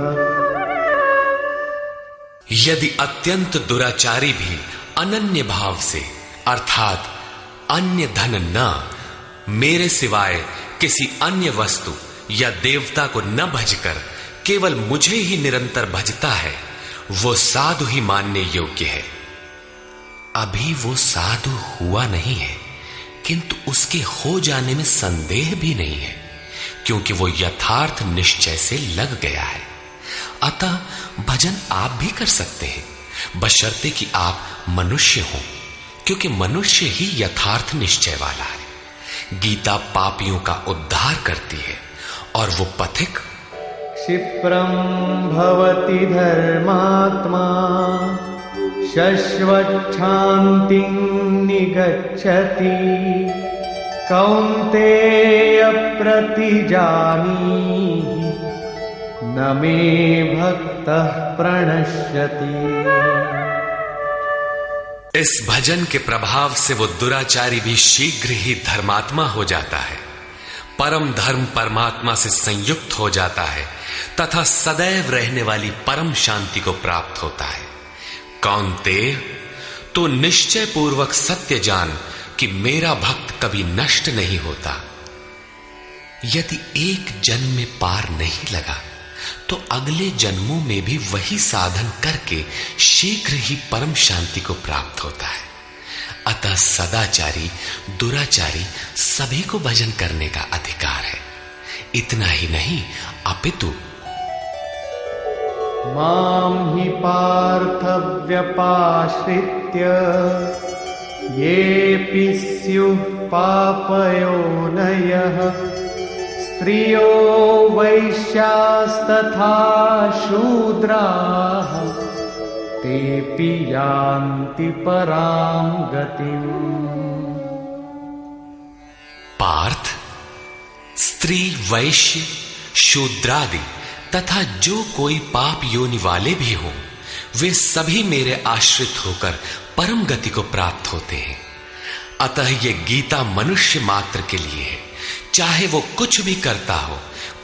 यदि अत्यंत दुराचारी भी अनन्य भाव से अर्थात अन्य धन न, मेरे सिवाय किसी अन्य वस्तु या देवता को न भजकर केवल मुझे ही निरंतर भजता है, वो साधु ही मानने योग्य है। अभी वो साधु हुआ नहीं है, किंतु उसके हो जाने में संदेह भी नहीं है, क्योंकि वो यथार्थ निश्चय से लग गया है। अतः भजन आप भी कर सकते हैं, बशर्ते कि आप मनुष्य हो, क्योंकि मनुष्य ही यथार्थ निश्चय वाला है। गीता पापियों का उद्धार करती है और वो पथिक क्षिप्रं भवति धर्मात्मा शश्वच्छान्तिं निगच्छति कौन्तेय प्रतिजानीहि न मे भक्तः प्रणश्यति। इस भजन के प्रभाव से वो दुराचारी भी शीघ्र ही धर्मात्मा हो जाता है, परम धर्म परमात्मा से संयुक्त हो जाता है तथा सदैव रहने वाली परम शांति को प्राप्त होता है। कौन्तेय, तो निश्चय पूर्वक सत्य जान कि मेरा भक्त कभी नष्ट नहीं होता। यदि एक जन्म में पार नहीं लगा तो अगले जन्मों में भी वही साधन करके शीघ्र ही परम शांति को प्राप्त होता है। अतः सदाचारी दुराचारी सभी को भजन करने का अधिकार है। इतना ही नहीं अपितु मां हि पार्थ व्यपाश्रित्य येऽपि स्युः पापयोनयः स्त्रियो वैश्यास्तथा शूद्राः तेऽपि यान्ति परां गतिम्। पार्थ, स्त्री वैश्य शूद्रादि तथा जो कोई पाप योनि वाले भी हो, वे सभी मेरे आश्रित होकर परम गति को प्राप्त होते हैं। अतः ये गीता मनुष्य मात्र के लिए है, चाहे वो कुछ भी करता हो,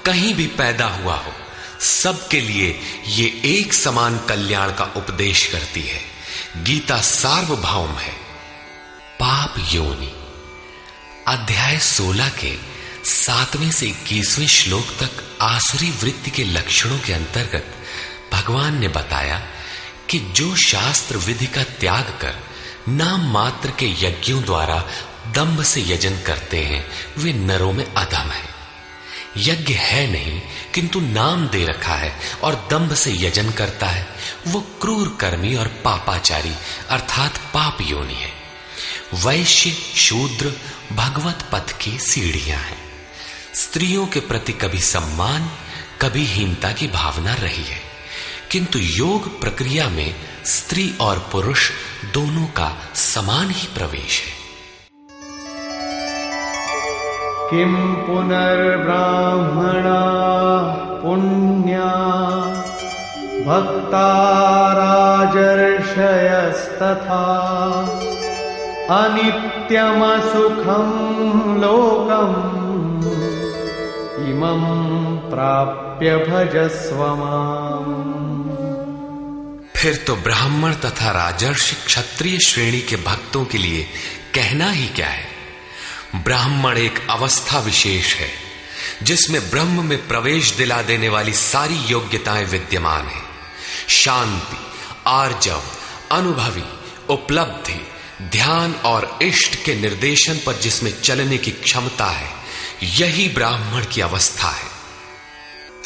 कहीं भी पैदा हुआ हो, सबके लिए ये एक समान कल्याण का उपदेश करती है। गीता सार्वभौम है। पाप योनि अध्याय 16 के 7वें से 21वें श्लोक तक आसुरी वृत्ति के लक्षणों के अंतर्गत भगवान ने बताया कि जो शास्त्र विधि का त्याग कर नाम मात्र के यज्ञों द्वारा दंभ से यजन करते हैं, वे नरों में अधम है। यज्ञ है नहीं किंतु नाम दे रखा है और दंभ से यजन करता है, वो क्रूर कर्मी और पापाचारी अर्थात पाप योनि है। वैश्य शूद्र भगवत पथ की सीढ़ियां हैं। स्त्रियों के प्रति कभी सम्मान कभी हीनता की भावना रही है, किंतु योग प्रक्रिया में स्त्री और पुरुष दोनों का समान ही प्रवेश है। किम पुनर्ब्राह्मणा पुण्या भक्ता राजर्षयस्तथा अनित्यमसुखं लोकम् इमं प्राप्य भजस्व माम्। फिर तो ब्राह्मण तथा राजर्षि क्षत्रिय श्रेणी के भक्तों के लिए कहना ही क्या है। ब्राह्मण एक अवस्था विशेष है जिसमें ब्रह्म में प्रवेश दिला देने वाली सारी योग्यताएं विद्यमान हैं। शांति, आर्जव, अनुभवी, उपलब्धि, ध्यान और इष्ट के निर्देशन पर जिसमें चलने की क्षमता है, यही ब्राह्मण की अवस्था है।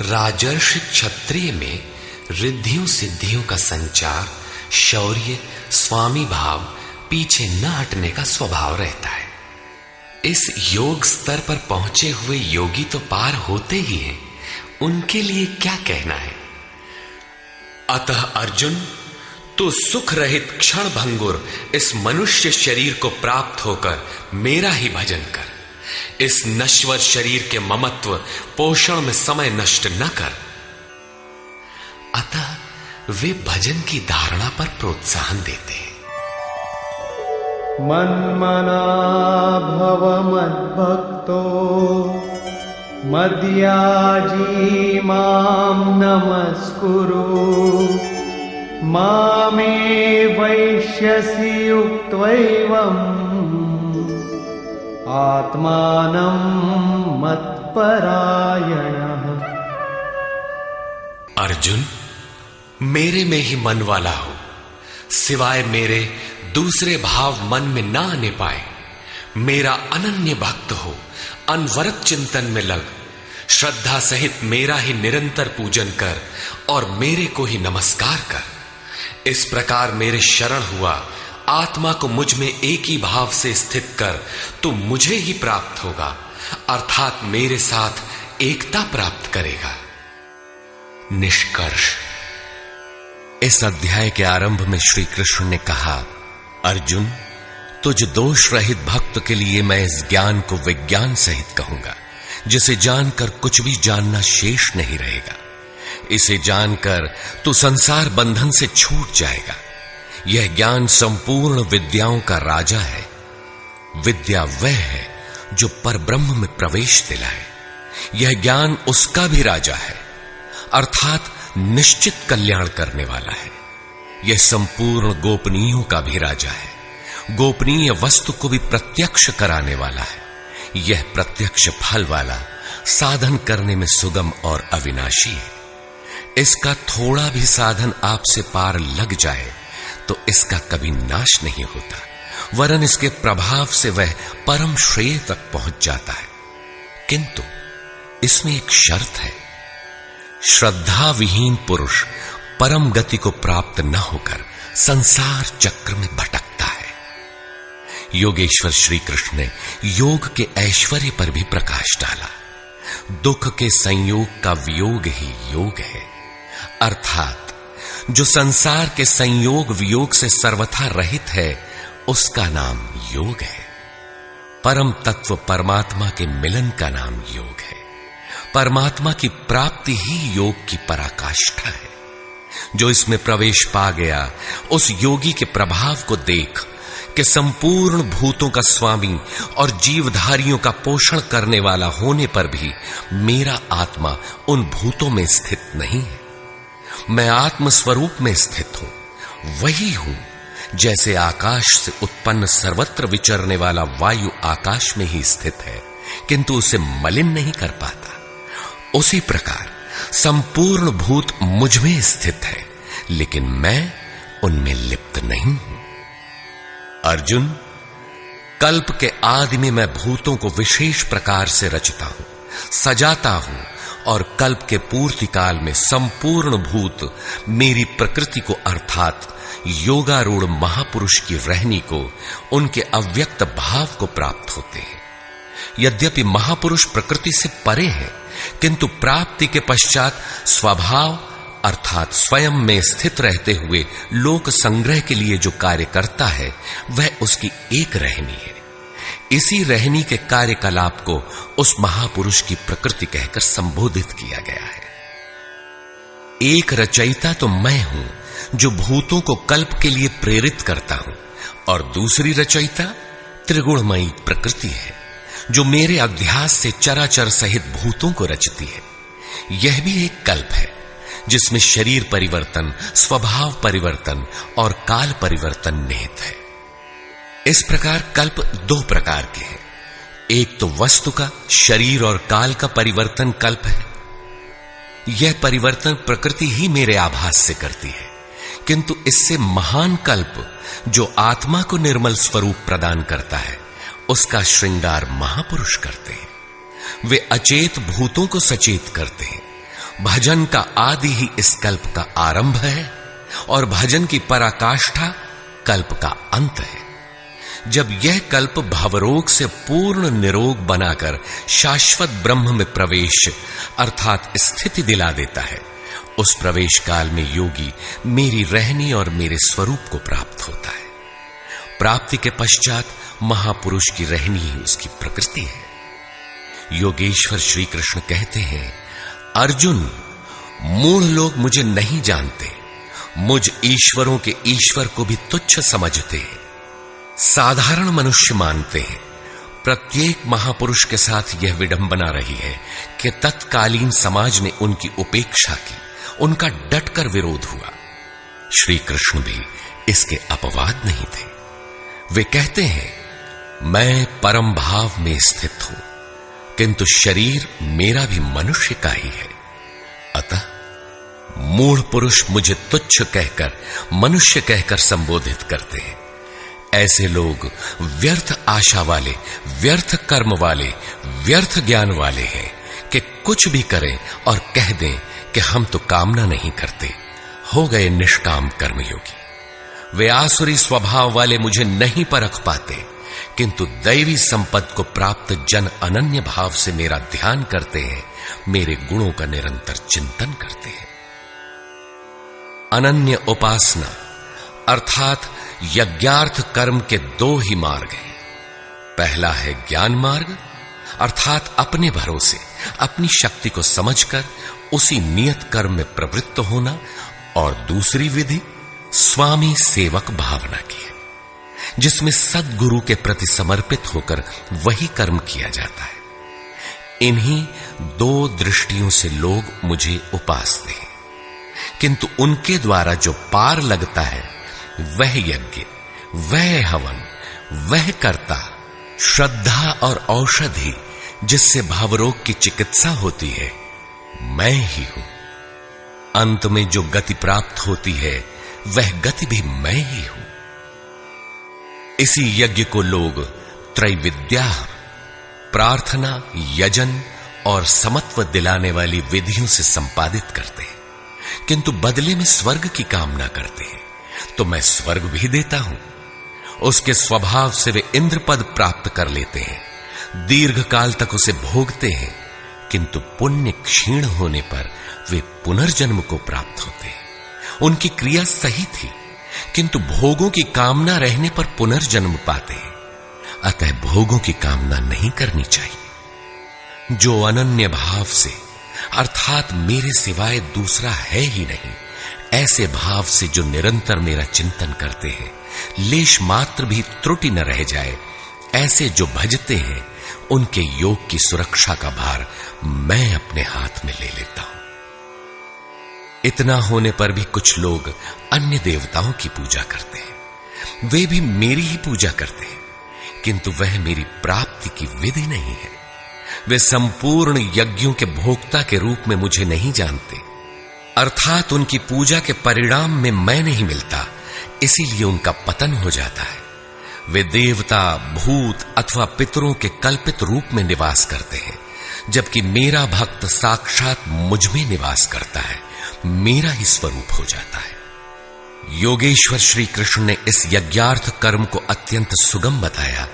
राजर्षि क्षत्रिय में रिद्धियों सिद्धियों का संचार, शौर्य, स्वामी भाव, पीछे न हटने का स्वभाव रहता है। इस योग स्तर पर पहुंचे हुए योगी तो पार होते ही हैं, उनके लिए क्या कहना है। अतः अर्जुन, तू सुख रहित क्षण भंगुर इस मनुष्य शरीर को प्राप्त होकर मेरा ही भजन कर। इस नश्वर शरीर के ममत्व पोषण में समय नष्ट न कर। अतः वे भजन की धारणा पर प्रोत्साहन देते हैं। मन्मना भव मद्भक्तो मद्याजी मां नमस्कुरु मामे वैश्यसि युक्त्वैवम् आत्मानं मत्परायणः। अर्जुन, मेरे में ही मन वाला हो, सिवाय मेरे दूसरे भाव मन में ना आने पाए। मेरा अनन्य भक्त हो, अनवरत चिंतन में लग, श्रद्धा सहित मेरा ही निरंतर पूजन कर और मेरे को ही नमस्कार कर। इस प्रकार मेरे शरण हुआ आत्मा को मुझ में एक ही भाव से स्थित कर, तो मुझे ही प्राप्त होगा, अर्थात मेरे साथ एकता प्राप्त करेगा। निष्कर्ष, इस अध्याय के आरंभ में श्री कृष्ण ने कहा, अर्जुन, तुझ दोष रहित भक्त के लिए मैं इस ज्ञान को विज्ञान सहित कहूंगा, जिसे जानकर कुछ भी जानना शेष नहीं रहेगा। इसे जानकर तू संसार बंधन से छूट जाएगा। यह ज्ञान संपूर्ण विद्याओं का राजा है। विद्या वह है जो परब्रह्म में प्रवेश दिलाए। यह ज्ञान उसका भी राजा है, अर्थात निश्चित कल्याण करने वाला है। यह संपूर्ण गोपनीयों का भी राजा है। गोपनीय वस्तु को भी प्रत्यक्ष कराने वाला है। यह प्रत्यक्ष फल वाला, साधन करने में सुगम और अविनाशी है। इसका थोड़ा भी साधन आपसे पार लग जाए तो इसका कभी नाश नहीं होता, वरन इसके प्रभाव से वह परम श्रेय तक पहुंच जाता है। किंतु इसमें एक शर्त है। श्रद्धा विहीन पुरुष परम गति को प्राप्त न होकर संसार चक्र में भटकता है। योगेश्वर श्री कृष्ण ने योग के ऐश्वर्य पर भी प्रकाश डाला। दुख के संयोग का वियोग ही योग है, अर्थात जो संसार के संयोग वियोग से सर्वथा रहित है, उसका नाम योग है। परम तत्व परमात्मा के मिलन का नाम योग है। परमात्मा की प्राप्ति ही योग की पराकाष्ठा है। जो इसमें प्रवेश पा गया, उस योगी के प्रभाव को देख कि संपूर्ण भूतों का स्वामी और जीवधारियों का पोषण करने वाला होने पर भी मेरा आत्मा उन भूतों में स्थित नहीं है। मैं आत्म स्वरूप में स्थित हूं, वही हूं जैसे आकाश से उत्पन्न सर्वत्र विचरने वाला वायु आकाश में ही स्थित है, किंतु उसे मलिन नहीं कर पाता। उसी प्रकार संपूर्ण भूत मुझ में स्थित है, लेकिन मैं उनमें लिप्त नहीं हूं। अर्जुन, कल्प के आदि में मैं भूतों को विशेष प्रकार से रचता हूं, सजाता हूं, और कल्प के पूर्ति काल में संपूर्ण भूत मेरी प्रकृति को अर्थात योगारूढ़ महापुरुष की रहनी को, उनके अव्यक्त भाव को प्राप्त होते हैं। यद्यपि महापुरुष प्रकृति से परे हैं, किंतु प्राप्ति के पश्चात स्वभाव अर्थात स्वयं में स्थित रहते हुए लोक संग्रह के लिए जो कार्य करता है, वह उसकी एक रहनी है। इसी रहनी के कार्यकलाप को उस महापुरुष की प्रकृति कहकर संबोधित किया गया है। एक रचयिता तो मैं हूं जो भूतों को कल्प के लिए प्रेरित करता हूं, और दूसरी रचयिता त्रिगुणमयी प्रकृति है जो मेरे अध्यास से चराचर सहित भूतों को रचती है। यह भी एक कल्प है जिसमें शरीर परिवर्तन, स्वभाव परिवर्तन और काल परिवर्तन निहित है। इस प्रकार कल्प दो प्रकार के हैं। एक तो वस्तु का, शरीर और काल का परिवर्तन कल्प है। यह परिवर्तन प्रकृति ही मेरे आभास से करती है, किंतु इससे महान कल्प जो आत्मा को निर्मल स्वरूप प्रदान करता है, उसका श्रृंगार महापुरुष करते हैं। वे अचेत भूतों को सचेत करते हैं। भजन का आदि ही इस कल्प का आरंभ है, और भजन की पराकाष्ठा कल्प का अंत है। जब यह कल्प भवरोग से पूर्ण निरोग बनाकर शाश्वत ब्रह्म में प्रवेश अर्थात स्थिति दिला देता है, उस प्रवेश काल में योगी मेरी रहनी और मेरे स्वरूप को प्राप्त होता है। प्राप्ति के पश्चात महापुरुष की रहनी ही उसकी प्रकृति है। योगेश्वर श्री कृष्ण कहते हैं, अर्जुन, मूढ़ लोग मुझे नहीं जानते, मुझ ईश्वरों के ईश्वर को भी तुच्छ समझते हैं, साधारण मनुष्य मानते हैं। प्रत्येक महापुरुष के साथ यह विडंबना रही है कि तत्कालीन समाज ने उनकी उपेक्षा की, उनका डटकर विरोध हुआ। श्री कृष्ण भी इसके अपवाद नहीं थे। वे कहते हैं, मैं परम भाव में स्थित हूं, किंतु शरीर मेरा भी मनुष्य का ही है। अतः मूढ़ पुरुष मुझे तुच्छ कहकर, मनुष्य कहकर संबोधित करते हैं। ऐसे लोग व्यर्थ आशा वाले, व्यर्थ कर्म वाले, व्यर्थ ज्ञान वाले हैं कि कुछ भी करें और कह दें कि हम तो कामना नहीं करते, हो गए निष्काम कर्मयोगी। वे आसुरी स्वभाव वाले मुझे नहीं परख पाते, किंतु दैवी संपत्ति को प्राप्त जन अनन्य भाव से मेरा ध्यान करते हैं, मेरे गुणों का निरंतर चिंतन करते हैं। अनन्य उपासना अर्थात यज्ञार्थ कर्म के दो ही मार्ग हैं। पहला है ज्ञान मार्ग अर्थात अपने भरोसे, अपनी शक्ति को समझकर उसी नियत कर्म में प्रवृत्त होना, और दूसरी विधि स्वामी सेवक भावना की है, जिसमें सद्गुरु के प्रति समर्पित होकर वही कर्म किया जाता है। इन्हीं दो दृष्टियों से लोग मुझे उपासते हैं, किंतु उनके द्वारा जो पार लगता है वह यज्ञ, वह हवन, वह कर्ता, श्रद्धा और औषधि जिससे भावरोग की चिकित्सा होती है, मैं ही हूं। अंत में जो गति प्राप्त होती है वह गति भी मैं ही हूं। इसी यज्ञ को लोग त्रैविद्या, प्रार्थना, यजन और समत्व दिलाने वाली विधियों से संपादित करते हैं, किंतु बदले में स्वर्ग की कामना करते हैं। तो मैं स्वर्ग भी देता हूं। उसके स्वभाव से वे इंद्र पद प्राप्त कर लेते हैं, दीर्घ काल तक उसे भोगते हैं, किंतु पुण्य क्षीण होने पर वे पुनर्जन्म को प्राप्त होते हैं। उनकी क्रिया सही थी, किंतु भोगों की कामना रहने पर पुनर्जन्म पाते हैं। अतः भोगों की कामना नहीं करनी चाहिए। जो अनन्य भाव से अर्थात मेरे सिवाय दूसरा है ही नहीं, ऐसे भाव से जो निरंतर मेरा चिंतन करते हैं, लेश मात्र भी त्रुटि न रह जाए, ऐसे जो भजते हैं, उनके योग की सुरक्षा का भार मैं अपने हाथ में ले लेता हूं। इतना होने पर भी कुछ लोग अन्य देवताओं की पूजा करते हैं। वे भी मेरी ही पूजा करते हैं, किंतु वह मेरी प्राप्ति की विधि नहीं है। वे संपूर्ण यज्ञों के भोक्ता के रूप में मुझे नहीं जानते, अर्थात उनकी पूजा के परिणाम में मैं नहीं मिलता, इसीलिए उनका पतन हो जाता है। वे देवता, भूत अथवा पितरों के कल्पित रूप में निवास करते हैं, जबकि मेरा भक्त साक्षात मुझ में निवास करता है, मेरा ही स्वरूप हो जाता है। योगेश्वर श्री कृष्ण ने इस यज्ञार्थ कर्म को अत्यंत सुगम बताया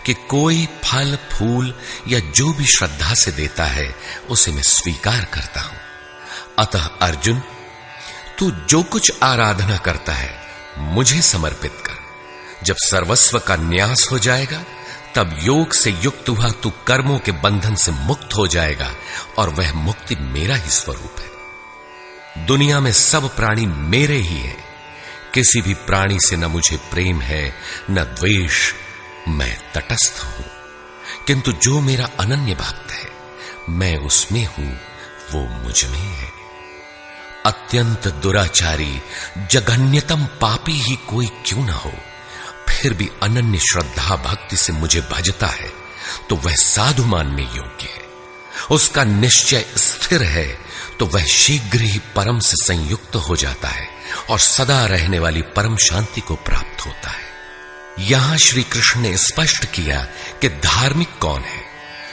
कि कोई फल फूल या जो भी श्रद्धा से देता है, उसे मैं स्वीकार करता हूं। अतः अर्जुन, तू जो कुछ आराधना करता है मुझे समर्पित कर। जब सर्वस्व का न्यास हो जाएगा, तब योग से युक्त हुआ तू कर्मों के बंधन से मुक्त हो जाएगा, और वह मुक्ति मेरा ही स्वरूप है। दुनिया में सब प्राणी मेरे ही हैं। किसी भी प्राणी से न मुझे प्रेम है न द्वेष, मैं तटस्थ हूं। किंतु जो मेरा अनन्य भक्त है, मैं उसमें हूं, वो मुझ में है। अत्यंत दुराचारी, जघन्यतम पापी ही कोई क्यों न हो, फिर भी अनन्य श्रद्धा भक्ति से मुझे भजता है, तो वह साधु मानने योग्य है। उसका निश्चय स्थिर है, तो वह शीघ्र ही परम से संयुक्त हो जाता है और सदा रहने वाली परम शांति को प्राप्त होता है। यहां श्री कृष्ण ने स्पष्ट किया कि धार्मिक कौन है।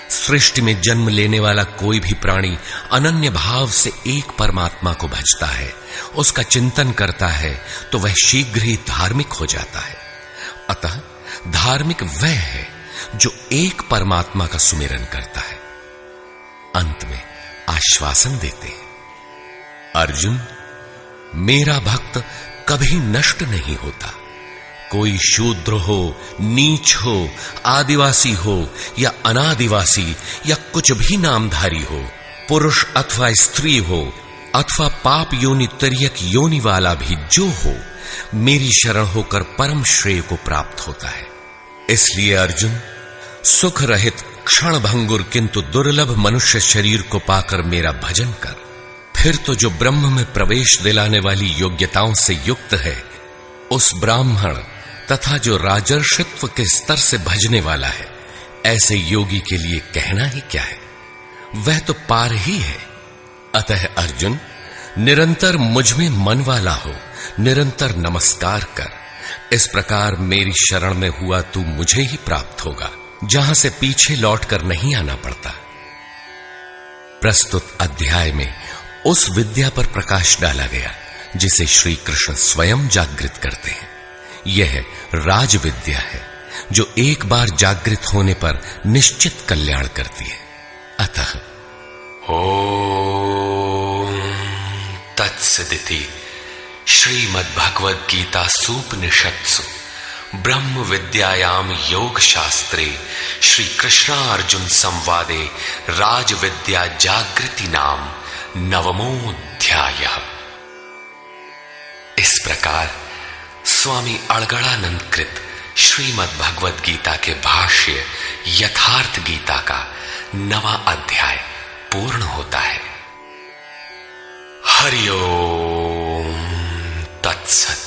सृष्टि में जन्म लेने वाला कोई भी प्राणी अनन्य भाव से एक परमात्मा को भजता है, उसका चिंतन करता है, तो वह शीघ्र ही धार्मिक हो जाता है। अतः धार्मिक वह है जो एक परमात्मा का सुमिरन करता है। अंत में आश्वासन देते हैं, अर्जुन, मेरा भक्त कभी नष्ट नहीं होता। कोई शूद्र हो, नीच हो, आदिवासी हो या अनादिवासी या कुछ भी नामधारी हो, पुरुष अथवा स्त्री हो अथवा पाप योनि तिर्यक योनि वाला भी जो हो, मेरी शरण होकर परम श्रेय को प्राप्त होता है। इसलिए अर्जुन, सुख रहित क्षण भंगुर किंतु दुर्लभ मनुष्य शरीर को पाकर मेरा भजन कर। फिर तो जो ब्रह्म में प्रवेश दिलाने वाली योग्यताओं से युक्त है, उस ब्राह्मण तथा जो राजर्षित्व के स्तर से भजने वाला है, ऐसे योगी के लिए कहना ही क्या है, वह तो पार ही है। अतः अर्जुन, निरंतर मुझ में मन वाला हो, निरंतर नमस्कार कर। इस प्रकार मेरी शरण में हुआ तू मुझे ही प्राप्त होगा, जहां से पीछे लौटकर नहीं आना पड़ता। प्रस्तुत अध्याय में उस विद्या पर प्रकाश डाला गया जिसे श्री कृष्ण स्वयं जागृत करते हैं। यह राज विद्या है जो एक बार जागृत होने पर निश्चित कल्याण करती है। अतः ओम तत्सदिति श्रीमद्भगवद गीता सूपनिषत्सु ब्रह्म विद्यायाम योग शास्त्रे श्री कृष्णार्जुन संवादे राज विद्या जागृति नाम नवमोऽध्यायः। इस प्रकार स्वामी अड़गड़ानंद कृत श्रीमद् भगवद गीता के भाष्य यथार्थ गीता का 9वां अध्याय पूर्ण होता है। हरि ओम तत्सत।